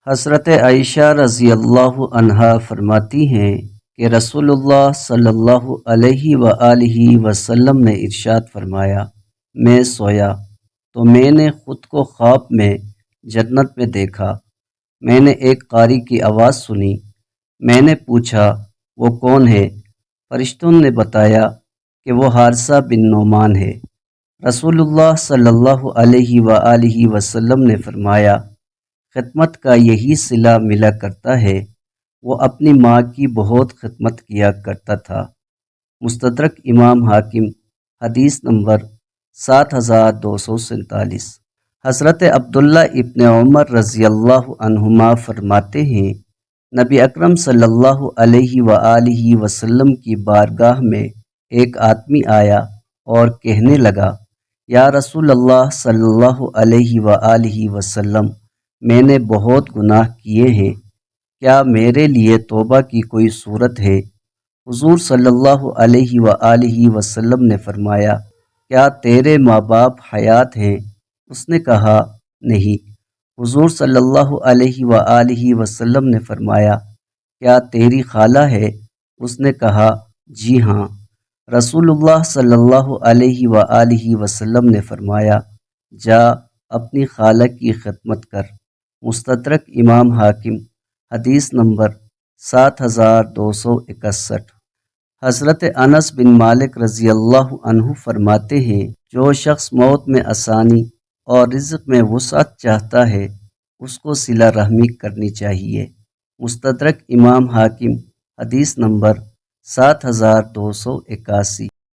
حضرت عائشہ رضی اللہ عنہا فرماتی ہیں کہ رسول اللہ صلی اللہ علیہ وآلہ وسلم نے ارشاد فرمایا، میں سویا تو میں نے خود کو خواب میں جنت میں دیکھا۔ میں نے ایک قاری کی آواز سنی۔ میں نے پوچھا وہ کون ہے؟ فرشتوں نے بتایا کہ وہ حارثہ بن نعمان ہے۔ رسول اللہ صلی اللہ علیہ وآلہ وسلم نے فرمایا، خدمت کا یہی صلہ ملا کرتا ہے۔ وہ اپنی ماں کی بہت خدمت کیا کرتا تھا۔ مستدرک امام حاکم، حدیث نمبر 7247۔ حضرت عبداللہ ابن عمر رضی اللہ عنہما فرماتے ہیں، نبی اکرم صلی اللہ علیہ وآلہ وسلم کی بارگاہ میں ایک آدمی آیا اور کہنے لگا، یا رسول اللہ صلی اللہ علیہ وآلہ وسلم، میں نے بہت گناہ کیے ہیں، کیا میرے لیے توبہ کی کوئی صورت ہے؟ حضور صلی اللہ علیہ وآلہ وسلم نے فرمایا، کیا تیرے ماں باپ حیات ہیں؟ اس نے کہا، نہیں۔ حضور صلی اللہ علیہ وآلہ وسلم نے فرمایا، کیا تیری خالہ ہے؟ اس نے کہا، جی ہاں۔ رسول اللہ صلی اللہ علیہ وآلہ وسلم نے فرمایا، جا اپنی خالہ کی خدمت کر۔ مستدرک امام حاکم، حدیث نمبر 7261۔ حضرت انس بن مالک رضی اللہ عنہ فرماتے ہیں، جو شخص موت میں آسانی اور رزق میں وسعت چاہتا ہے، اس کو صلہ رحمی کرنی چاہیے۔ مستدرک امام حاکم، حدیث نمبر 7281۔